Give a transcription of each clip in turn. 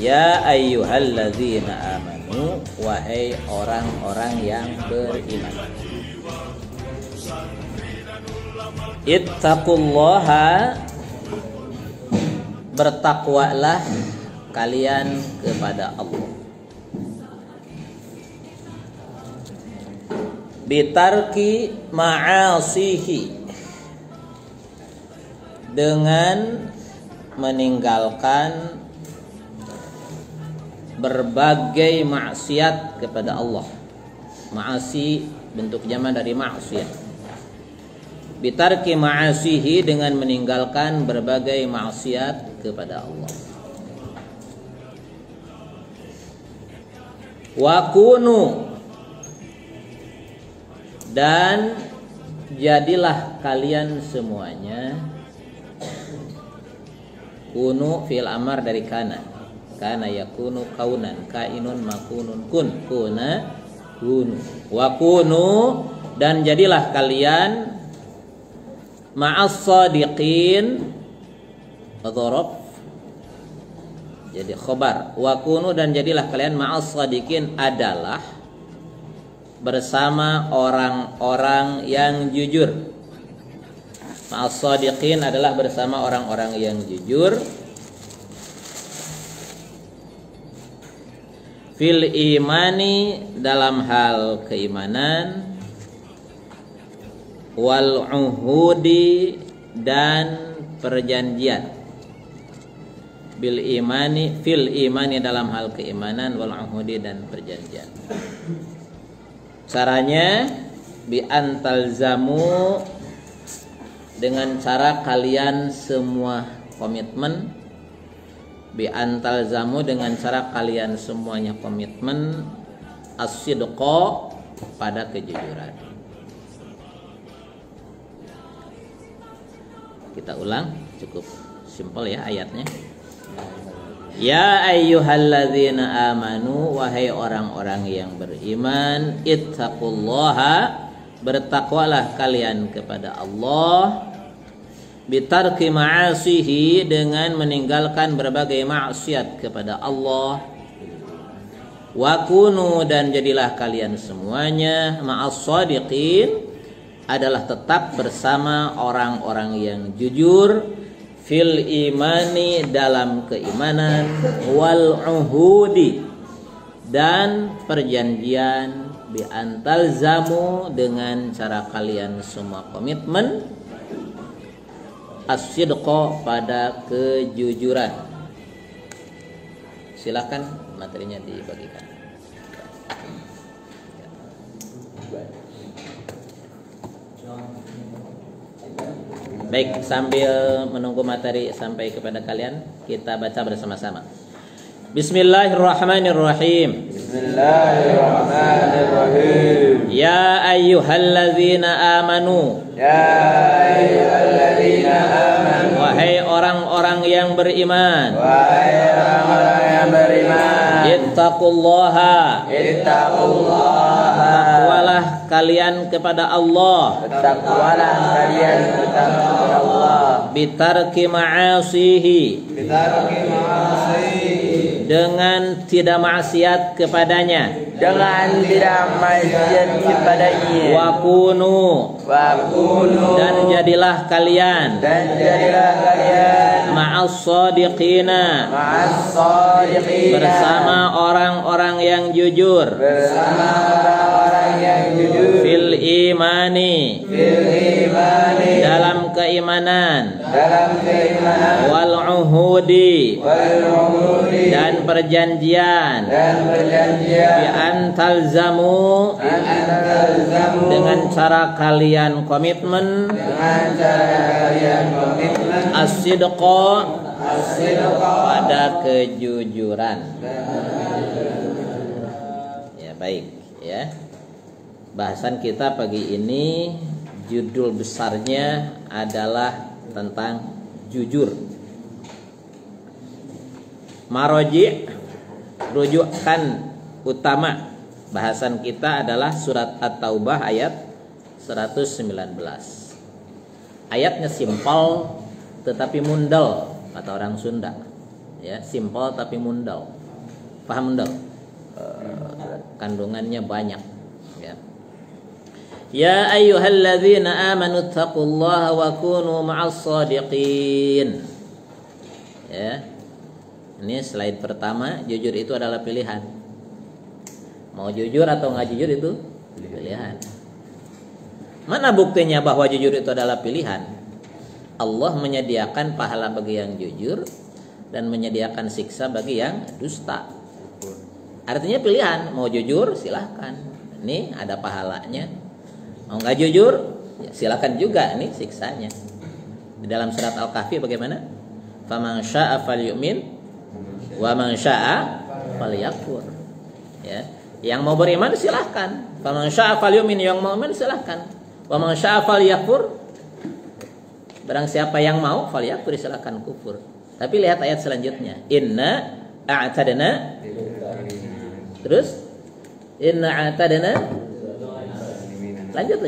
Ya ayyuhalladzina amanu, wahai orang-orang yang beriman. Ittaqullaha, bertakwalah kalian kepada Allah. Bitarki ma'asihi, dengan meninggalkan berbagai maksiat kepada Allah. Ma'asi bentuk jamak dari maksiat. Bitarki ma'asihi, dengan meninggalkan berbagai maksiat kepada Allah. Wa kunu, dan jadilah kalian semuanya. Kunu fi'il amar dari kana. Kana yakunu kaunan, kainun makunun kun, kuna kunu. Wa kunu, dan jadilah kalian ma'as shadiqin, dzaraf jadi khobar. Wa kunu, dan jadilah kalian ma'as shadiqin, adalah bersama orang-orang yang jujur. Ma'as shadiqin adalah bersama orang-orang yang jujur. Fil imani, dalam hal keimanan. Wal uhudi, dan perjanjian. Bil imani, fil imani, dalam hal keimanan. Wal uhudi, dan perjanjian. Caranya bi antalzamu, dengan cara kalian semua komitmen. Bi antalzamu, dengan cara kalian semuanya komitmen. As-sidqa, pada kejujuran. Kita ulang, cukup simpel ya ayatnya. Ya ayyuhalladzina amanu, wahai orang-orang yang beriman. Ittaqullaha, bertakwalah kalian kepada Allah. Bitarki ma'asihi, dengan meninggalkan berbagai maksiat kepada Allah. Wa kunu, dan jadilah kalian semuanya ma'as shadiqin, adalah tetap bersama orang-orang yang jujur. Fil imani, dalam keimanan. Wal uhudi, dan perjanjian. Bi antalzamu, dengan cara kalian semua komitmen. As-sidqa, pada kejujuran. Silakan materinya dibagikan. Baik, sambil menunggu materi sampai kepada kalian, kita baca bersama-sama. Bismillahirrahmanirrahim. Bismillahirrahmanirrahim. Ya ayyuhalladzina amanu. Ya ayyuhalladzina amanu. Wahai orang-orang yang beriman. Wahai orang-orang yang beriman. Ittaqullaha. Ittaqullaha. Takwalah kalian kepada Allah. Takwalah kalian kepada Allah. Bitarki ma'asihi. Bitarki ma'asihi. Dengan tidak maksiat kepadanya. Dengan tidak maksiat kepadanya. Wa kunu. Wa kunu. Dan jadilah kalian. Dan jadilah kalian. Ma'as shadiqina. Ma'as shadiqina. Bersama orang-orang yang jujur. Bersama orang-orang yang jujur. Fil imani. Fil imani. Dalam keimanan. Dalam keimanan. Wal uhudi. Wal uhudi. Dan perjanjian. Dan perjanjian. Bi antalzamu. Dengan cara kalian komitmen. Dengan cara kalian komitmen. As-sidqa. As-sidqa. Pada kejujuran. Ya, baik ya. Bahasan kita pagi ini judul besarnya adalah tentang jujur. Maroji, rujukan utama bahasan kita adalah surat At-Taubah ayat 119. Ayatnya simpel tetapi mundal, kata orang Sunda. Ya, simpel tapi mundal. Paham enggak? Kandungannya banyak. Ya. Ya ayyuhalladzina amanu taqullaha wa kunu ma'as shadiqin. Ya. Ini slide pertama, jujur itu adalah pilihan. Mau jujur atau nggak jujur itu pilihan. Mana buktinya bahwa jujur itu adalah pilihan? Allah menyediakan pahala bagi yang jujur dan menyediakan siksa bagi yang dusta. Artinya pilihan, mau jujur silahkan, ini ada pahalanya. Mau nggak jujur, ya silahkan juga, ini siksanya. Di dalam surat Al-Kahfi bagaimana? Faman syaa'a falyu'min wa man syaa'a falyakfur. Ya, yang mau beriman silahkan. Faman syaa'a falyu'min, yang mau beriman silahkan. Wa man syaa'a falyakfur. Barang siapa yang mau falyakfur, silahkan kufur. Tapi lihat ayat selanjutnya. Inna a'tadna. Terus inna a'tadna. Lanjut.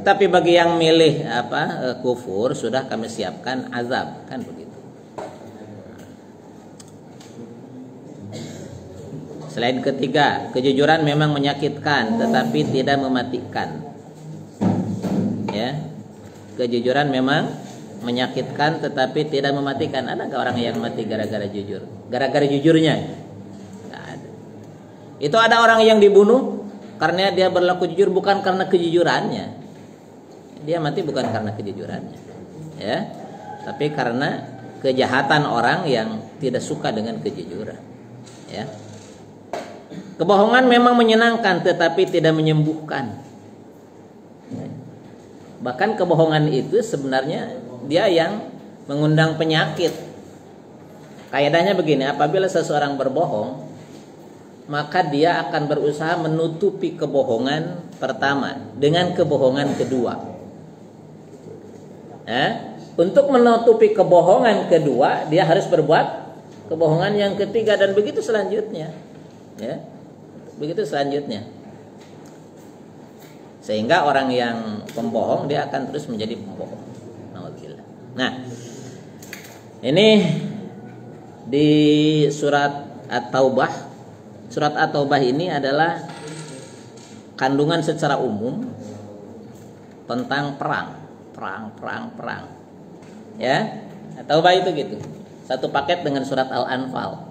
Tapi bagi yang milih kufur, sudah kami siapkan azab, kan begitu. Selain ketiga, kejujuran memang menyakitkan tetapi tidak mematikan. Ya. Kejujuran memang menyakitkan tetapi tidak mematikan. Ada nggak orang yang mati gara-gara jujur? Gara-gara jujurnya? Nggak ada. Itu ada orang yang dibunuh karena dia berlaku jujur, bukan karena kejujurannya. Dia mati bukan karena kejujurannya, ya, tapi karena kejahatan orang yang tidak suka dengan kejujuran. Ya. Kebohongan memang menyenangkan tetapi tidak menyembuhkan. Bahkan kebohongan itu sebenarnya dia yang mengundang penyakit. Kaidahnya begini, apabila seseorang berbohong, maka dia akan berusaha menutupi kebohongan pertama dengan kebohongan kedua. Untuk menutupi kebohongan kedua, dia harus berbuat kebohongan yang ketiga, dan begitu selanjutnya. Ya, begitu selanjutnya. Sehingga orang yang pembohong dia akan terus menjadi pembohong. Nah, ini di surat At-Taubah. Surat At-Taubah ini adalah kandungan secara umum tentang perang. Ya, At-Taubah itu gitu. Satu paket dengan surat Al-Anfal.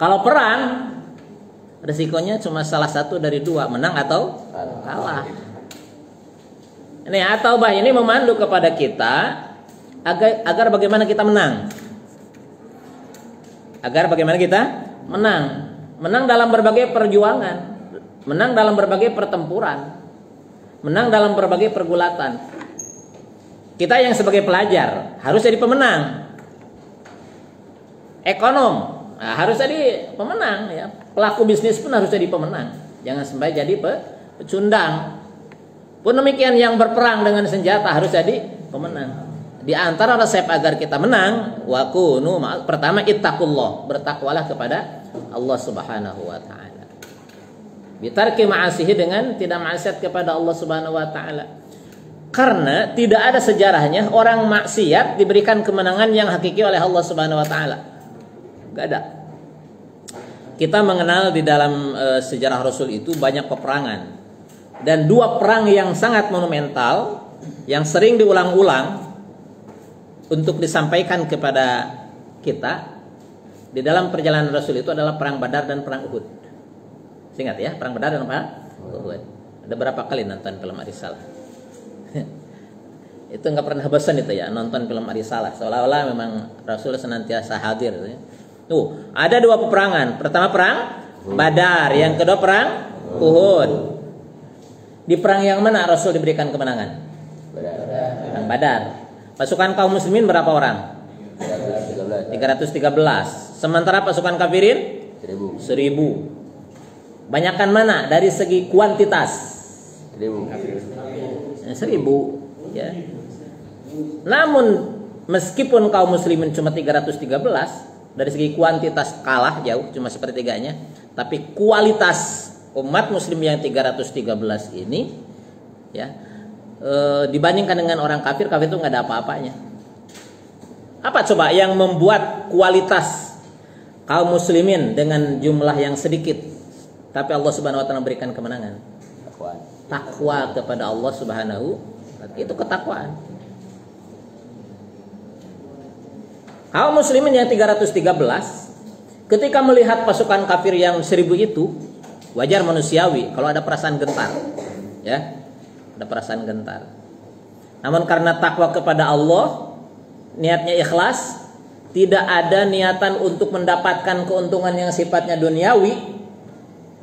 Kalau perang, resikonya cuma salah satu dari dua, menang atau kalah. Ini At-Taubah ini memandu kepada kita agar bagaimana kita menang. Agar bagaimana kita menang. Menang dalam berbagai perjuangan, menang dalam berbagai pertempuran, menang dalam berbagai pergulatan. Kita yang sebagai pelajar harus jadi pemenang. Ekonom harus jadi pemenang, ya. Pelaku bisnis pun harus jadi pemenang. Jangan sampai jadi pecundang. Pun demikian yang berperang dengan senjata harus jadi pemenang. Di antara resep agar kita menang, pertama ittaqullah, bertakwalah kepada Allah Subhanahu wa taala. Bitarki ma'asihi, dengan tidak maksiat kepada Allah Subhanahu wa taala. Karena tidak ada sejarahnya orang maksiat diberikan kemenangan yang hakiki oleh Allah Subhanahu wa taala. Enggak ada. Kita mengenal di dalam sejarah Rasul itu banyak peperangan. Dan dua perang yang sangat monumental yang sering diulang-ulang untuk disampaikan kepada kita di dalam perjalanan Rasul itu adalah perang Badar dan perang Uhud. Ingat ya, perang Badar dan perang Uhud. Ada berapa kali nonton film Arisalah? Itu nggak pernah bosan itu ya, nonton film Arisalah. Seolah-olah memang Rasul senantiasa hadir. Tuh, ada dua peperangan. Pertama perang Badar, yang kedua perang Uhud. Di perang yang mana Rasul diberikan kemenangan? Perang Badar. Pasukan kaum muslimin berapa orang? 313. Sementara pasukan kafirin 1000. Banyakan mana dari segi kuantitas? 1000, ya. Namun meskipun kaum muslimin cuma 313, dari segi kuantitas kalah jauh, cuma sepertiganya, tapi kualitas umat muslim yang 313 ini, ya, dibandingkan dengan orang kafir, kafir itu nggak ada apa-apanya. Apa coba yang membuat kualitas kaum muslimin dengan jumlah yang sedikit, tapi Allah Subhanahu wa taala berikan kemenangan? Takwa kepada Allah Subhanahu wa taala. Itu ketakwaan. Kaum muslimin yang 313 ketika melihat pasukan kafir yang 1000 itu, wajar manusiawi kalau ada perasaan gentar. Ya. Ada perasaan gentar. Namun karena takwa kepada Allah, niatnya ikhlas, tidak ada niatan untuk mendapatkan keuntungan yang sifatnya duniawi,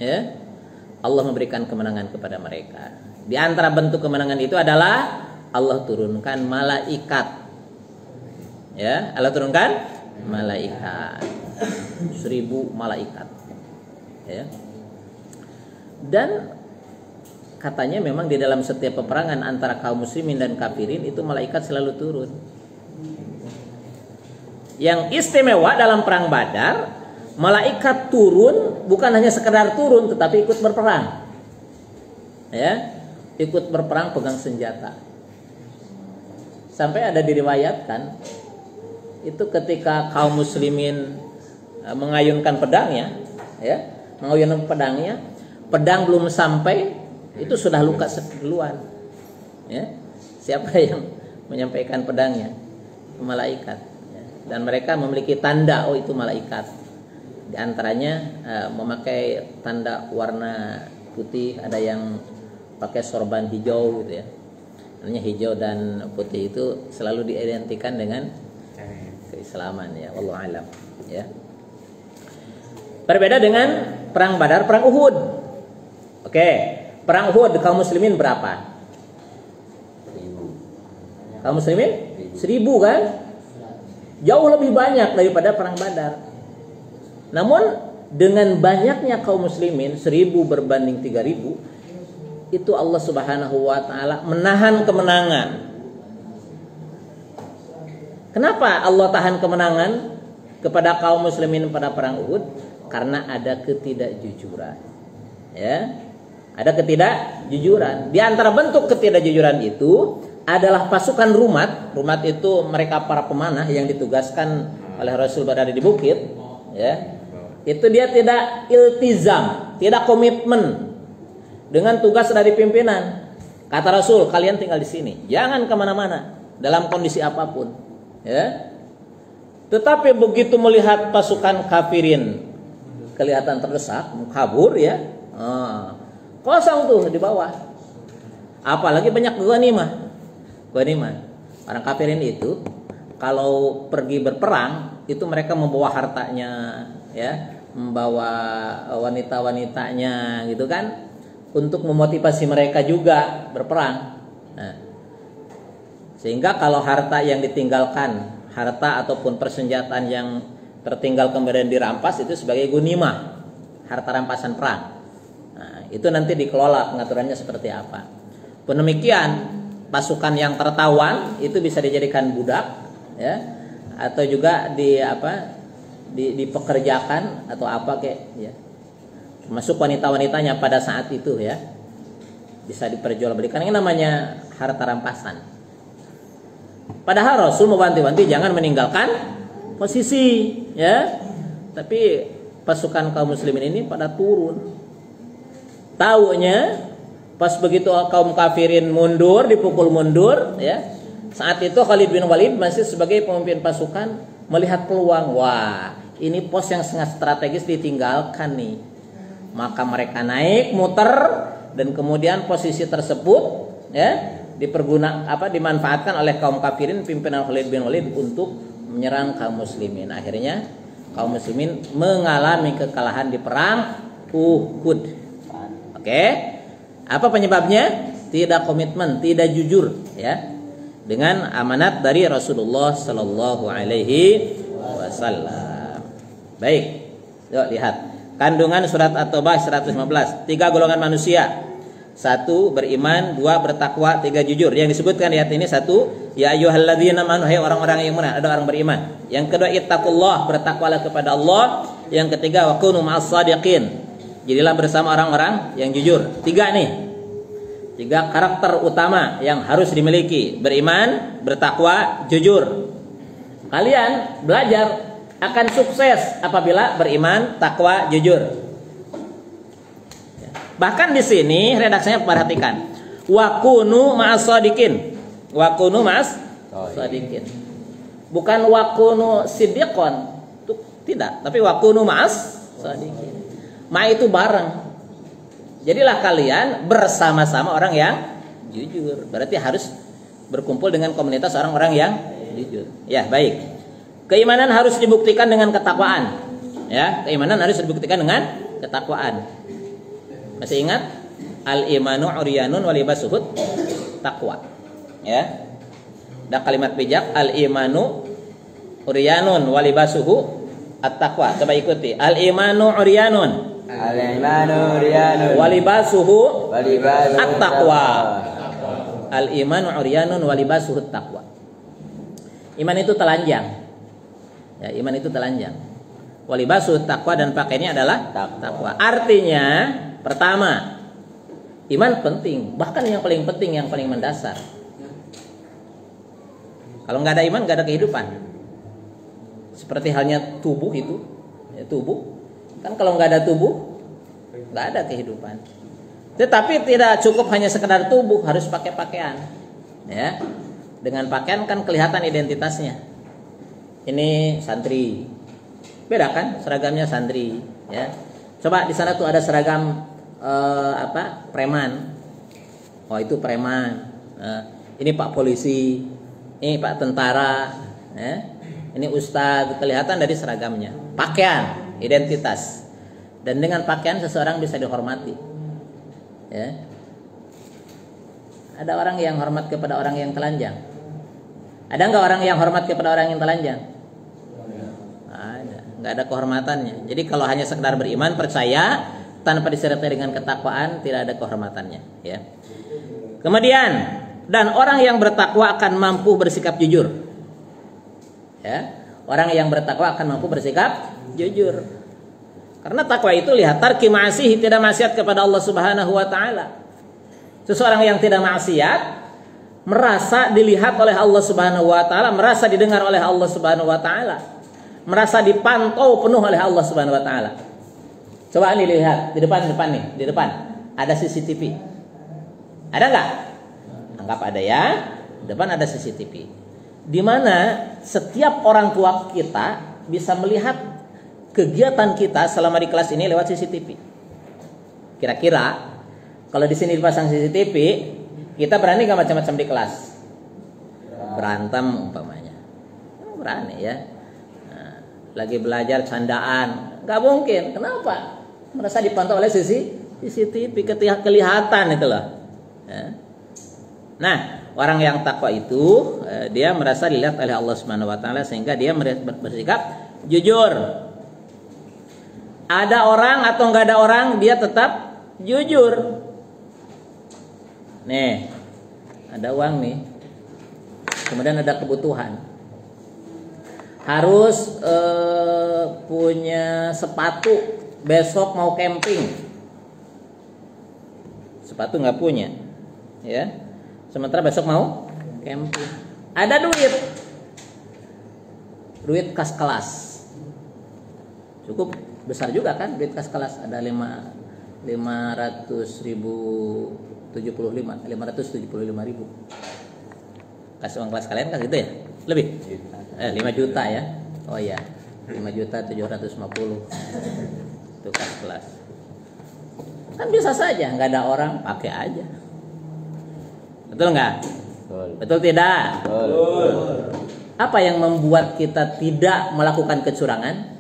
ya, Allah memberikan kemenangan kepada mereka. Di antara bentuk kemenangan itu adalah Allah turunkan malaikat. Ya, Allah turunkan malaikat. 1000 malaikat. Ya. Dan katanya memang di dalam setiap peperangan antara kaum muslimin dan kafirin itu malaikat selalu turun. Yang istimewa dalam perang Badar, malaikat turun bukan hanya sekedar turun tetapi ikut berperang. Ya, ikut berperang pegang senjata. Sampai ada diriwayatkan itu ketika kaum muslimin mengayunkan pedangnya, ya, mengayunkan pedangnya, pedang belum sampai itu sudah luka duluan. Ya, siapa yang menyampaikan pedangnya? Malaikat. Ya. Dan mereka memiliki tanda, oh itu malaikat. Di antaranya memakai tanda warna putih, ada yang pakai sorban hijau gitu ya. Artinya hijau dan putih itu selalu diidentikan dengan keislaman ya, wallahu alam ya. Berbeda dengan perang Badar, perang Uhud. Oke, perang Uhud kaum muslimin berapa? 1000. Kaum muslimin 1000 kan? Jauh lebih banyak daripada perang Badar. Namun dengan banyaknya kaum muslimin 1000 berbanding 3000, itu Allah Subhanahu wa taala menahan kemenangan. Kenapa Allah tahan kemenangan kepada kaum muslimin pada perang Uhud? Karena ada ketidakjujuran. Ya. Ada ketidakjujuran. Di antara bentuk ketidakjujuran itu adalah pasukan rumat. Rumat itu mereka para pemanah yang ditugaskan oleh Rasul berada di bukit, ya. Itu dia tidak iltizam, tidak komitmen dengan tugas dari pimpinan. Kata Rasul, kalian tinggal di sini, jangan kemana-mana dalam kondisi apapun, ya. Tetapi begitu melihat pasukan kafirin kelihatan terdesak, kabur, ya, kosong tuh di bawah. Apalagi banyak ghanimah. Orang kafirin itu kalau pergi berperang itu mereka membawa hartanya, ya, membawa wanita-wanitanya gitu kan, untuk memotivasi mereka juga berperang. Nah, sehingga kalau harta yang ditinggalkan, harta ataupun persenjataan yang tertinggal kemudian dirampas itu sebagai gunimah, harta rampasan perang. Nah, itu nanti dikelola pengaturannya seperti apa. Pun demikian, pasukan yang tertawan itu bisa dijadikan budak, ya, atau juga dipekerjakan atau apa kayak, ya. Termasuk wanita-wanitanya pada saat itu, ya, bisa diperjualbelikan. Ini namanya harta rampasan. Padahal Rasul mewanti-wanti jangan meninggalkan posisi, ya. Tapi pasukan kaum muslimin ini pada turun. Taunya pas begitu kaum kafirin mundur, dipukul mundur, ya. Saat itu Khalid bin Walid masih sebagai pemimpin pasukan melihat peluang, wah, ini pos yang sangat strategis ditinggalkan nih. Maka mereka naik, muter, dan kemudian posisi tersebut, ya, dimanfaatkan oleh kaum kafirin pimpinan Khalid bin Walid untuk menyerang kaum muslimin. Akhirnya kaum muslimin mengalami kekalahan di perang Uhud. Oke. Apa penyebabnya? Tidak komitmen, tidak jujur, ya, dengan amanat dari Rasulullah Sallallahu Alaihi Wasallam. Baik, yuk lihat kandungan surat At-Taubah 115. 3 golongan manusia. 1 beriman, 2 bertakwa, 3 jujur. Yang disebutkan di ayat ini 1, ya ayyuhalladzina amanu, hai orang-orang yang beriman, ada orang beriman. Yang kedua, ittaqullah, bertakwalah kepada Allah. Yang ketiga, wa kunu ma'as shadiqin, jadilah bersama orang-orang yang jujur. 3 nih. 3 karakter utama yang harus dimiliki: beriman, bertakwa, jujur. Kalian belajar akan sukses apabila beriman, takwa, jujur. Bahkan di sini redaksinya perhatikan. Wa kunu ma'as shadiqin. Wa kunu ma'as shadiqin. Bukan wa kunu siddiqon. Tidak, tapi wa kunu ma'as shadiqin. Ma itu bareng. Jadilah kalian bersama-sama orang yang jujur. Berarti harus berkumpul dengan komunitas orang-orang yang jujur. Ya, baik. Keimanan harus dibuktikan dengan ketakwaan. Ya, keimanan harus dibuktikan dengan ketakwaan. Masih ingat? Al-imanu uryanun wa libasuhut taqwa. Ya. Ada kalimat bijak, al-imanu uryanun wa libasuhu at-taqwa. Coba ikuti. Al-imanu uryanun. Al-imanu uryanun Wa libasuhu at-taqwa. at-taqwa. Al-imanu uryanun wa libasuhu at-taqwa. Iman itu telanjang. Ya, iman itu telanjang. Wa libasuhu at-taqwa, dan pakainya adalah takwa. Artinya, pertama, iman penting, bahkan yang paling penting, yang paling mendasar. Kalau nggak ada iman, nggak ada kehidupan. Seperti halnya tubuh itu, ya, tubuh kan kalau nggak ada tubuh, nggak ada kehidupan. Tetapi tidak cukup hanya sekedar tubuh, harus pakai pakaian. Ya, dengan pakaian kan kelihatan identitasnya. Ini santri, beda kan seragamnya santri. Ya, coba di sana tuh ada seragam preman. Oh, itu preman. Ini Pak polisi, ini Pak tentara, ini ustadz. Kelihatan dari seragamnya. Pakaian, identitas. Dan dengan pakaian seseorang bisa dihormati. Ya. Ada orang yang hormat kepada orang yang telanjang? Ada nggak orang yang hormat kepada orang yang telanjang? Ada. Nggak ada kehormatannya. Jadi kalau hanya sekedar beriman, percaya, tanpa disertai dengan ketakwaan, tidak ada kehormatannya. Ya. Kemudian, dan orang yang bertakwa akan mampu bersikap jujur. Ya. Orang yang bertakwa akan mampu bersikap jujur. Karena takwa itu lihat tarki ma'asih, tidak maksiat kepada Allah Subhanahu wa taala. Seseorang yang tidak maksiat merasa dilihat oleh Allah Subhanahu wa taala, merasa didengar oleh Allah Subhanahu wa taala, merasa dipantau penuh oleh Allah Subhanahu wa taala. Coba nih lihat di depan nih, di depan ada CCTV. Ada nggak? Anggap ada ya. Di depan ada CCTV. Di mana setiap orang tua kita bisa melihat kegiatan kita selama di kelas ini lewat CCTV. Kira-kira kalau di sini dipasang CCTV, kita berani nggak macam-macam di kelas? Berantem umpamanya. Berani ya. Nah, lagi belajar candaan, nggak mungkin. Kenapa? Merasa dipantau oleh CCTV, kelihatan itu loh. Ya. Nah, orang yang takwa itu dia merasa dilihat oleh Allah Subhanahu wa taala sehingga dia bersikap jujur. Ada orang atau nggak ada orang, dia tetap jujur. Nih, ada uang nih. Kemudian ada kebutuhan. Harus punya sepatu, besok mau camping. Sepatu nggak punya, ya. Sementara besok mau camping. Ada duit kas kelas. Cukup besar juga kan duit kas kelas, ada 575.000. Kas uang kelas kalian kan gitu ya? Lebih? 5 juta ya. Oh iya, 5.750.000 itu kas kelas. Kan bisa saja, nggak ada orang, pakai aja. Betul nggak? Betul tidak? Betul. Apa yang membuat kita tidak melakukan kecurangan?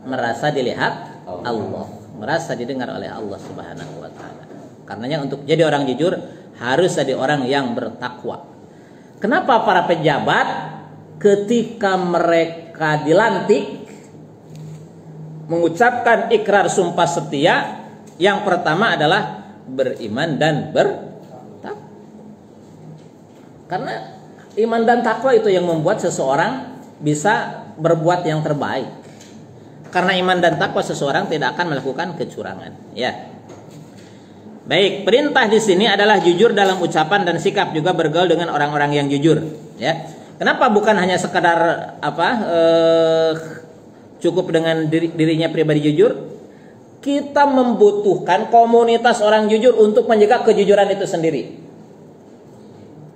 Merasa dilihat Allah, merasa didengar oleh Allah Subhanahu wa taala. Karenanya untuk jadi orang jujur harus jadi orang yang bertakwa. Kenapa para pejabat ketika mereka dilantik mengucapkan ikrar sumpah setia, yang pertama adalah beriman dan bertakwa? Karena iman dan takwa itu yang membuat seseorang bisa berbuat yang terbaik. Karena iman dan takwa seseorang tidak akan melakukan kecurangan. Ya. Baik, perintah di sini adalah jujur dalam ucapan dan sikap, juga bergaul dengan orang-orang yang jujur, ya. Kenapa bukan hanya sekadar cukup dengan dirinya pribadi jujur? Kita membutuhkan komunitas orang jujur untuk menjaga kejujuran itu sendiri.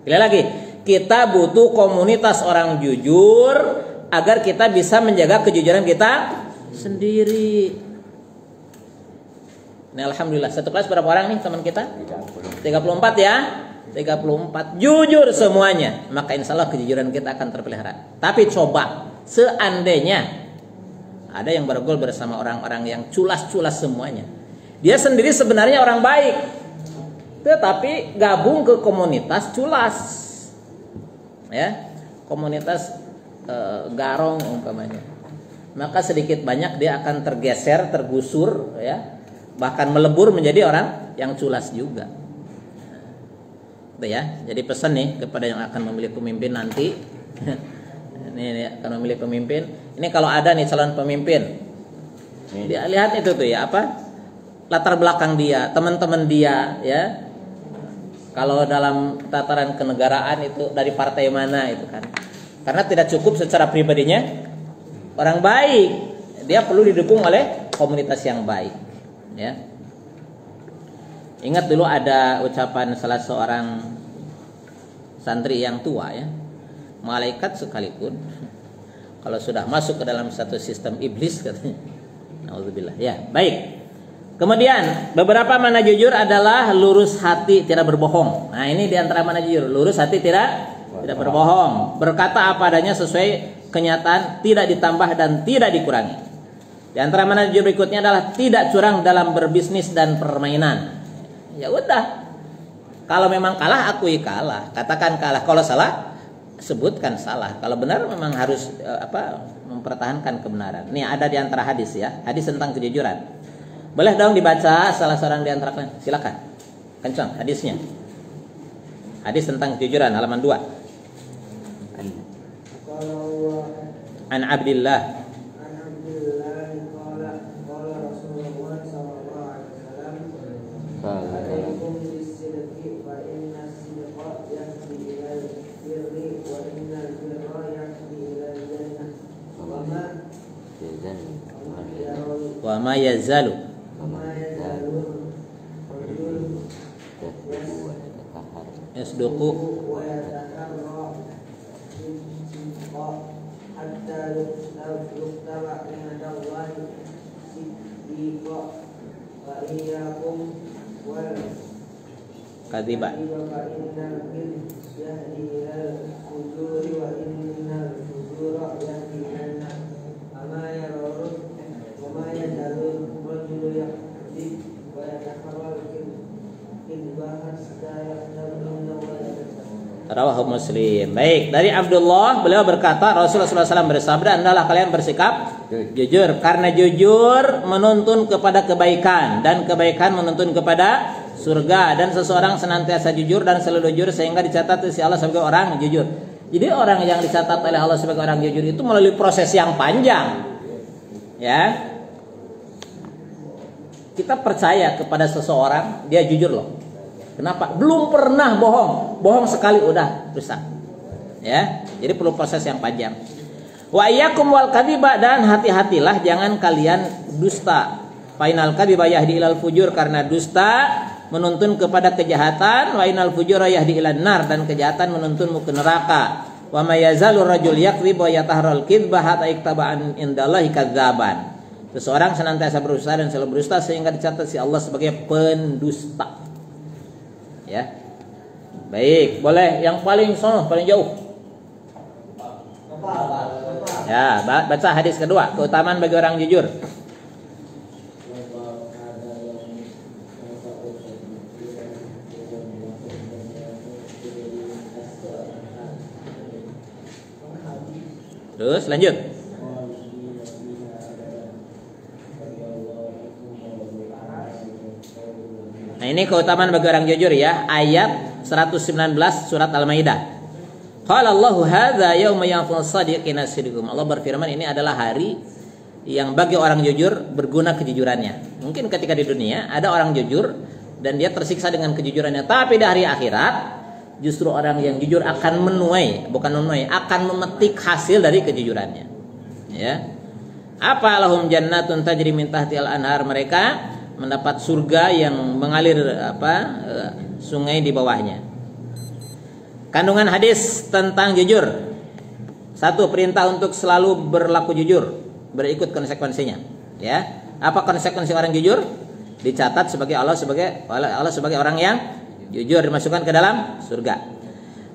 Sekali lagi, kita butuh komunitas orang jujur agar kita bisa menjaga kejujuran kita sendiri. Nah, alhamdulillah, satu kelas berapa orang nih teman kita? 34 ya. 34 jujur semuanya, maka insya Allah kejujuran kita akan terpelihara. Tapi coba seandainya ada yang bergaul bersama orang-orang yang culas-culas semuanya, dia sendiri sebenarnya orang baik, tetapi gabung ke komunitas culas, ya, komunitas garong umpamanya, maka sedikit banyak dia akan tergeser, tergusur, ya, bahkan melebur menjadi orang yang culas juga. Ya, jadi pesan nih kepada yang akan memilih pemimpin nanti. Ini akan memilih pemimpin. Ini kalau ada nih calon pemimpin, dia lihat itu tuh ya, apa latar belakang dia, teman-teman dia, ya. Kalau dalam tataran kenegaraan itu dari partai mana itu kan. Karena tidak cukup secara pribadinya orang baik, dia perlu didukung oleh komunitas yang baik, ya. Ingat dulu ada ucapan salah seorang santri yang tua, ya, malaikat sekalipun kalau sudah masuk ke dalam satu sistem iblis katanya. Nauzubillah. Ya, baik. Kemudian beberapa mana jujur adalah lurus hati, tidak berbohong. Nah, ini diantara mana jujur, lurus hati, tidak berbohong, berkata apa adanya sesuai kenyataan, tidak ditambah dan tidak dikurangi. Di antara mana jujur berikutnya adalah tidak curang dalam berbisnis dan permainan. Ya udah, kalau memang kalah akui kalah, katakan kalah. Kalau salah sebutkan salah. Kalau benar memang harus mempertahankan kebenaran. Ini ada di antara hadis, ya, hadis tentang kejujuran. Boleh dong dibaca salah seorang di antara kalian? Silakan. Kencang hadisnya. Hadis tentang kejujuran halaman 2. An Abdillah wa ma yazalu yasduqu kadiba. Rawahu Muslim. Baik, dari Abdullah, beliau berkata Rasulullah SAW bersabda, hendaklah kalian bersikap jujur, karena jujur menuntun kepada kebaikan dan kebaikan menuntun kepada surga, dan seseorang senantiasa jujur dan selalu jujur sehingga dicatat di sisi Allah sebagai orang jujur. Jadi orang yang dicatat oleh Allah sebagai orang jujur itu melalui proses yang panjang, ya. Kita percaya kepada seseorang, dia jujur loh. Kenapa? Belum pernah bohong sekali udah rusak, ya. Jadi perlu proses yang panjang. Wa iyyakum wal kadhiba, dan hati-hatilah jangan kalian dusta. Fainal kadhiba yahdi ilal fujur, karena dusta menuntun kepada kejahatan. Wa inal fujura yahdi ilan nar, dan kejahatan menuntunmu ke neraka. Wa may yazalur rajul yakdzib wa yataharral kadzba hatta iktaba'an indallahi kadzaban. Seseorang senantiasa berusaha dan selalu berdusta sehingga dicatat si Allah sebagai pendusta. Ya. Baik, boleh yang paling sono, paling jauh. Ya, baca hadis kedua, keutamaan bagi orang jujur. Terus lanjut. Nah, ini keutamaan bagi orang jujur, ya, ayat 119 surat Al-Maidah. Qala Allahu hadza yauma yanfa'u shadiqina sidqum. Allah berfirman, ini adalah hari yang bagi orang jujur berguna kejujurannya. Mungkin ketika di dunia ada orang jujur dan dia tersiksa dengan kejujurannya. Tapi di hari akhirat justru orang yang jujur akan akan memetik hasil dari kejujurannya. Ya. Apa lahum jannatun tajri min tahtiha al-anhar, mereka mendapat surga yang mengalir sungai di bawahnya. Kandungan hadis tentang jujur. 1. Perintah untuk selalu berlaku jujur, berikut konsekuensinya. Ya. Apa konsekuensi orang jujur? Dicatat sebagai Allah sebagai orang yang jujur, dimasukkan ke dalam surga.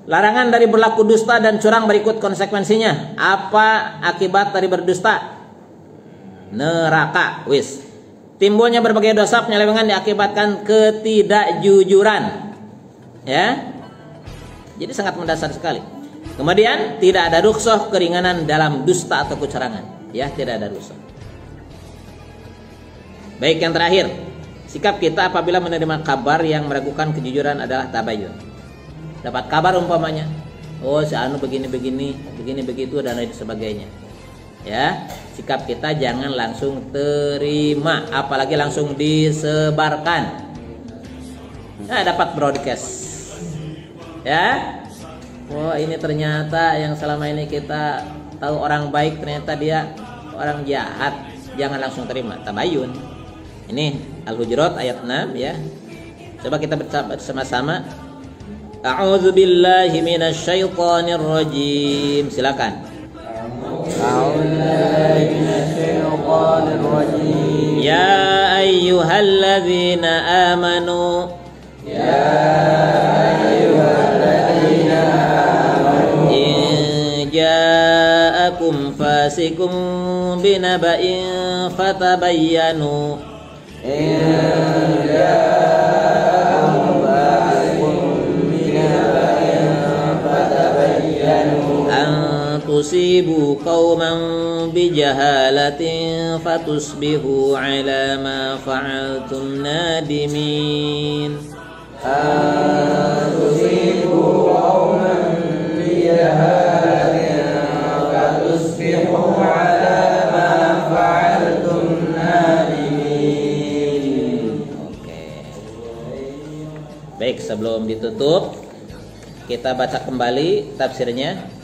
Larangan dari berlaku dusta dan curang, berikut konsekuensinya. Apa akibat dari berdusta? Neraka. Timbulnya berbagai dosa penyelewengan diakibatkan ketidakjujuran. Ya. Jadi sangat mendasar sekali. Kemudian tidak ada rukhsah keringanan dalam dusta atau kecurangan. Ya, tidak ada rukhsah. Baik, yang terakhir, sikap kita apabila menerima kabar yang meragukan kejujuran adalah tabayyun. Dapat kabar umpamanya, oh si anu begini begitu dan lain sebagainya. Ya, sikap kita jangan langsung terima, apalagi langsung disebarkan. Nah, dapat broadcast. Ya. Wah, ini ternyata yang selama ini kita tahu orang baik ternyata dia orang jahat. Jangan langsung terima, tabayyun. Ini Al-Hujurat ayat 6 ya. Coba kita bersama-sama. A'udzu billahi minasyaitonir rajim. Silakan. A'udzu billahi minasyaitonir rajim. Ya ayyuhalladzina amanu. Ya ayyuhalladzina amanu. In ja'akum fasikum binaba'in fatabayyanu. Tusibu qauman bijahalatin fatusbihu ala ma fa'altum nadimin. Tusibu qauman bijahalatin fatusbihu ala ma fa'altum nadimin. Oke. Baik, sebelum ditutup kita baca kembali tafsirnya.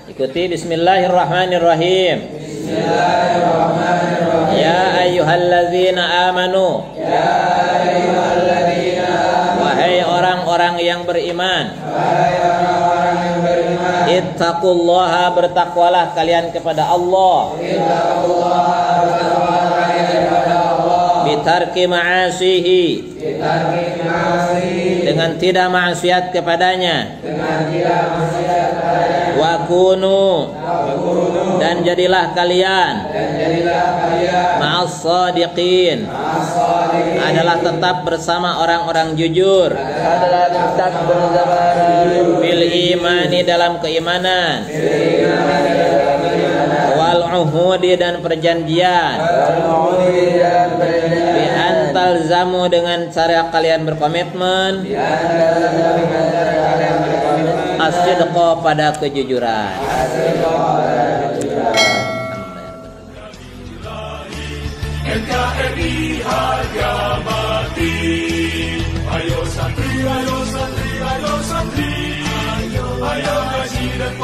Ikuti. Bismillahirrahmanirrahim. Bismillahirrahmanirrahim. Ya ayyuhalladzina amanu. Ya ayyuhalladzina amanu. Wahai orang-orang yang beriman. Wahai orang-orang yang beriman. Ittaqullaha, bertakwalah kalian kepada Allah. Ittaqullaha, bertakwalah kalian kepada Allah. Bitarki ma'asihi. Bitarki ma'asihi. Dengan tidak maksiat kepadanya. Dengan tidak maksiat kepadanya. Wa kunu, dan jadilah kalian ma'as shadiqin, adalah tetap bersama orang-orang jujur, bil imani, dalam keimanan, wal uhudi, dan perjanjian, bi antal zamu, dengan cara kalian berkomitmen, as-sidqa, pada kejujuran. NKRI harga mati. Ayo santri, ayo santri, ayo santri, ayo ngaji dan